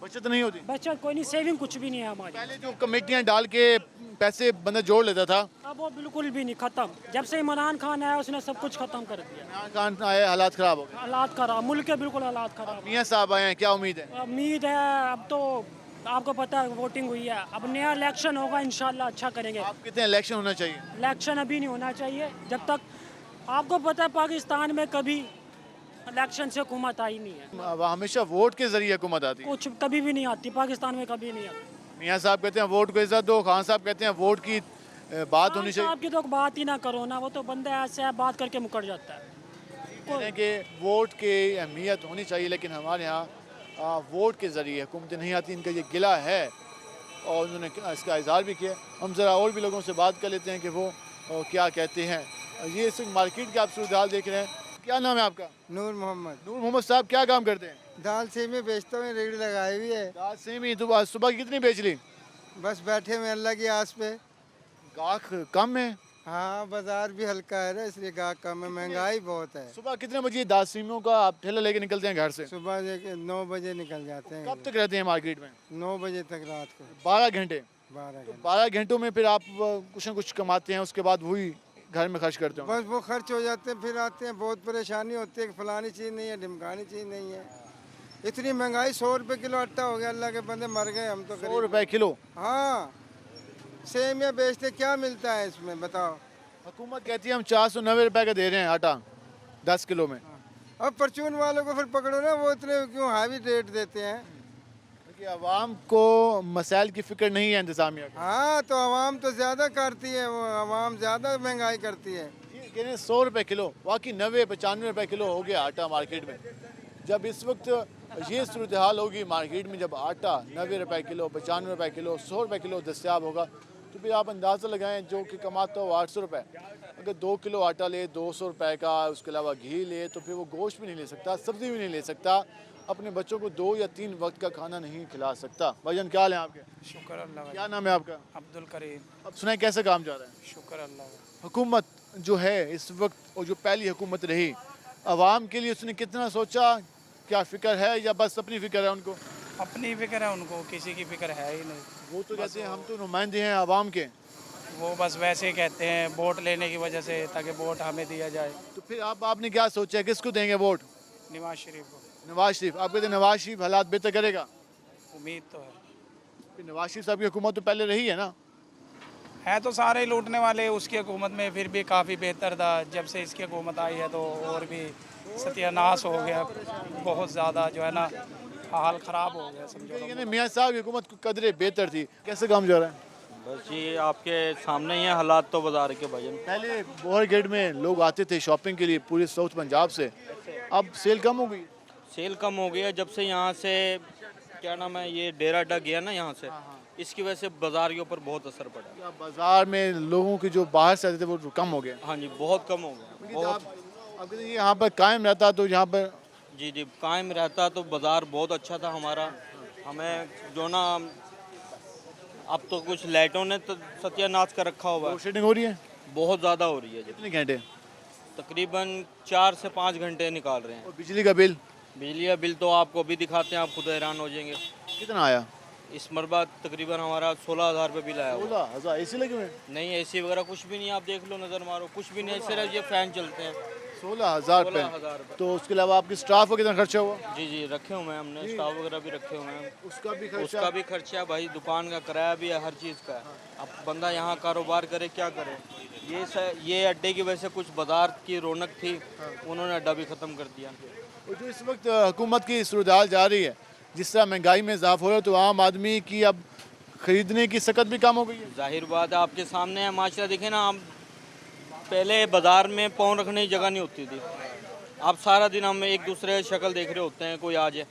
S1: बचत नहीं होती?
S14: बचत कोई नहीं, सेविंग कुछ भी नहीं है हमारी।
S1: पहले जो कमेटियाँ डाल के पैसे बंदा जोड़ लेता था,
S14: अब वो बिल्कुल भी नहीं, खत्म। जब से इमरान खान आया उसने सब कुछ खत्म कर दिया।
S1: इमरान खान आए, हालात खराब हो गए।
S14: हालात खराब, मुल्क के बिल्कुल हालात खराब।
S1: मियाँ साहब आए हैं, क्या उम्मीद है?
S14: उम्मीद है, अब तो आपको पता है वोटिंग हुई है, अब नया इलेक्शन होगा, इंशाल्लाह अच्छा करेंगे।
S1: आप कितने इलेक्शन होना चाहिए?
S14: इलेक्शन अभी नहीं होना चाहिए जब तक, आपको पता है पाकिस्तान में कभी इलेक्शन से हुकूमत आई नहीं है।
S1: हमेशा वोट के जरिए हुकूमत आती है।
S14: कुछ कभी भी नहीं आती पाकिस्तान में, कभी नहीं आती।
S1: मियाँ साहब कहते हैं वोट को इज्जत दो, खान साहब कहते हैं वोट की बात होनी चाहिए।
S14: आपकी तो बात ही ना करो ना, वो तो बंदा ऐसे है, बात करके मुकर जाता है।
S1: कहते हैं कि वोट की अहमियत होनी चाहिए, लेकिन हमारे यहाँ वोट के ज़रिए हुकूमतें नहीं आती, इनका ये गिला है और उन्होंने इसका इजहार भी किया। हम ज़रा और भी लोगों से बात कर लेते हैं कि वो क्या कहते हैं। ये इस मार्केट के आप सूरत हाल देख रहे हैं। क्या नाम है आपका?
S15: नूर मोहम्मद।
S1: नूर मोहम्मद साहब, क्या काम करते हैं?
S15: दाल सेमी बेचता हूँ, रेडी लगाई हुई है।
S1: दाल सेमी तो आज सुबह कितनी बेच ली?
S15: बस बैठे हुए अल्लाह की आस पे।
S1: गाहक कम है?
S15: हाँ बाजार भी हल्का है ना, इसलिए गाहक कम है, महंगाई बहुत है।
S1: सुबह कितने बजे दासियों का आप ठेला लेके निकलते हैं घर से?
S15: सुबह 9 बजे निकल जाते हैं।
S1: कब तक रहते हैं मार्केट में?
S15: 9 बजे तक रात को।
S1: 12 घंटे?
S15: 12 घंटे।
S1: 12 घंटों में फिर आप कुछ ना कुछ कमाते हैं, उसके बाद वही घर में खर्च करते हो?
S15: बस वो खर्च हो जाते हैं, फिर आते हैं, बहुत परेशानी होती है कि फलानी चीज़ नहीं है, ढिमकानी चीज़ नहीं है। इतनी महंगाई, 100 रुपये किलो आटा हो गया, अल्लाह के बंदे मर गए हम तो।
S1: 100 रुपए किलो?
S15: हाँ, सेमिया बेचते क्या मिलता है इसमें बताओ।
S1: हुकूमत कहती है हम 490 रुपए का दे रहे हैं आटा 10 किलो में।
S15: अब परचून वालों को फिर पकड़ो ना, वो इतने क्यों हावी रेट देते हैं।
S1: देखिए आवाम को मसाइल की फिक्र नहीं है इंतजामिया को।
S15: हाँ तो आवाम तो ज़्यादा करती है, वो आवाम ज़्यादा महंगाई करती है।
S1: कह रहे 100 रुपए किलो, वाकई 90-95 रुपए किलो हो गया आटा मार्केट में। जब इस वक्त ये सूरत हाल होगी मार्केट में, जब आटा 90 रुपए किलो, 95 रुपए किलो, 100 रुपए किलो दस्तियाब होगा, तो फिर आप अंदाज़ा लगाएं जो कि कमाता हो 800 रुपये, अगर 2 किलो आटा ले 200 रुपए का, उसके अलावा घी ले, तो फिर वो गोश्त भी नहीं ले सकता, सब्ज़ी भी नहीं ले सकता, अपने बच्चों को 2 या 3 वक्त का खाना नहीं खिला सकता। भाईजान क्या हाल है आपके?
S16: शुक्र अल्लाह।
S1: क्या नाम है आपका?
S16: अब्दुल करीम।
S1: अब सुनाए कैसे काम जा रहा है?
S16: शुक्र अल्लाह।
S1: हुकूमत जो है इस वक्त, और जो पहली हुकूमत रही, आवाम के लिए उसने कितना सोचा? क्या फ़िक्र है या बस अपनी फ़िक्र है उनको?
S16: अपनी फिक्र है उनको, किसी की फिक्र है ही नहीं।
S1: वो तो कहते हैं हम तो नुमाइंदे हैं आवाम के।
S16: वो बस वैसे ही कहते हैं वोट लेने की वजह से, ताकि वोट हमें दिया जाए।
S1: तो फिर आपने क्या सोचा है, किसको देंगे वोट?
S16: नवाज शरीफ को।
S1: नवाज शरीफ? आप कहते हैं नवाज शरीफ हालात बेहतर करेगा?
S16: उम्मीद तो है।
S1: फिर नवाज शरीफ साहब की हुकूमत तो पहले रही है ना?
S16: है तो सारे ही लूटने वाले उसकी हुकूमत में, फिर भी काफ़ी बेहतर था। जब से इसकी हुकूमत आई है तो और भी सत्यानाश हो गया, बहुत ज़्यादा जो है ना हाल ख़राब हो गया समझो।
S1: मियाँ साहब की हुकूमत को कदरे बेहतर थी, कैसे काम जा रहा है?
S17: बस ये आपके सामने ही है हालात तो बाजार के भजन।
S1: पहले बोहर गेट में लोग आते थे शॉपिंग के लिए पूरे साउथ पंजाब से, अब सेल कम हो गई?
S17: सेल कम हो गई है जब से यहाँ से क्या नाम है ये डेरा डक गया ना यहाँ से, इसकी वजह से बाजार के ऊपर बहुत असर पड़ा।
S1: बाजार में लोगों की जो बाहर से आते थे वो कम हो गया?
S17: हाँ जी बहुत कम हो गया। बहुत
S1: अब ये यहाँ पर कायम रहता तो यहाँ पर
S17: जी कायम रहता तो बाजार बहुत अच्छा था हमारा। हमें जो ना अब तो कुछ लाइटों ने तो सत्यानाश कर रखा हुआ है।
S1: शेडिंग हो रही है?
S17: बहुत ज़्यादा हो रही है।
S1: कितने घंटे?
S17: तकरीबन 4 से 5 घंटे निकाल रहे हैं।
S1: और बिजली का बिल?
S17: बिजली का बिल तो आपको अभी दिखाते हैं, आप खुद हैरान हो जाएंगे।
S1: कितना आया?
S17: इस मरबा तकरीबन हमारा 16,000 रुपये बिल आया।
S1: 16,000? एसी लगे हुए?
S17: नहीं एसी वगैरह कुछ भी नहीं, आप देख लो नज़र मारो, कुछ भी नहीं, सिर्फ ये फ़ैन चलते हैं।
S1: 16,000 रुपये? तो उसके अलावा आपकी स्टाफ का कितना खर्चा हुआ?
S17: जी रखे हुए हैं हमने, स्टाफ वगैरह भी रखे हुए हैं।
S1: उसका भी खर्चा?
S17: भाई दुकान का किराया भी है, हर चीज़ का है। अब बंदा यहाँ कारोबार करे क्या करे। ये अड्डे की वजह से कुछ बाजार की रौनक थी, उन्होंने अड्डा भी ख़त्म कर दिया।
S1: और जो इस वक्त हुकूमत की सूरत हाल जा रही है, जिस तरह महंगाई में इजाफा हो रहा है, तो आम आदमी की अब ख़रीदने की सकत भी कम हो गई है।
S17: जाहिर बात है आपके सामने है माशरा, देखें ना आप, पहले बाज़ार में पाँव रखने की जगह नहीं होती थी, अब सारा दिन हम एक दूसरे की शक्ल देख रहे होते हैं, कोई आ जाए।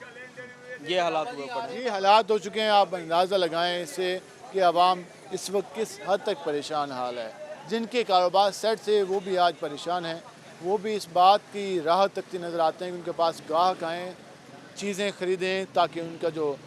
S17: ये हालात हुए पड़े।
S1: ये हालात हो चुके हैं, आप अंदाज़ा लगाएं इससे कि आवाम इस वक्त किस हद तक परेशान हाल है। जिनके कारोबार सेट थे वो भी आज परेशान हैं, वो भी इस बात की राह तकती नज़र आते हैं कि उनके पास गाहक आएँ, चीज़ें ख़रीदें, ताकि उनका जो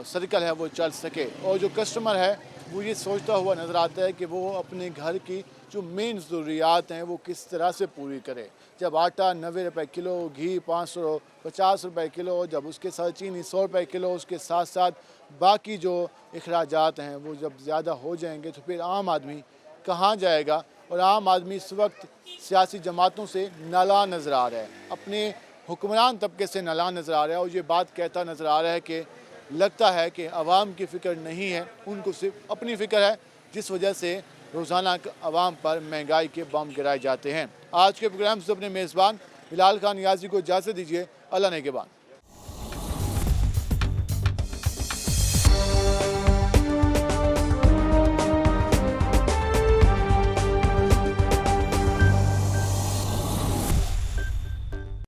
S1: सर्कल है वो चल सके। और जो कस्टमर है वो ये सोचता हुआ नज़र आता है कि वो अपने घर की जो मेन ज़रूरियात हैं वो किस तरह से पूरी करे। जब आटा 90 रुपये किलो, घी 550 रुपये किलो, जब उसके साथ चीनी 100 रुपये किलो, उसके साथ साथ बाकी जो अखराजात हैं वो जब ज़्यादा हो जाएंगे तो फिर आम आदमी कहाँ जाएगा। और आम आदमी इस वक्त सियासी जमातों से नाला नज़र आ रहा है, अपने हुक्मरान तबके से नाला नज़र आ रहा है, और ये बात कहता नज़र आ रहा है कि लगता है कि आवाम की फ़िक्र नहीं है, उनको सिर्फ अपनी फ़िक्र है, जिस वजह से रोज़ाना आवाम पर महंगाई के बम गिराए जाते हैं। आज के प्रोग्राम से अपने मेज़बान बिलाल खान नियाज़ी को इजाज़त दीजिए। अल्लाह ने के बाद।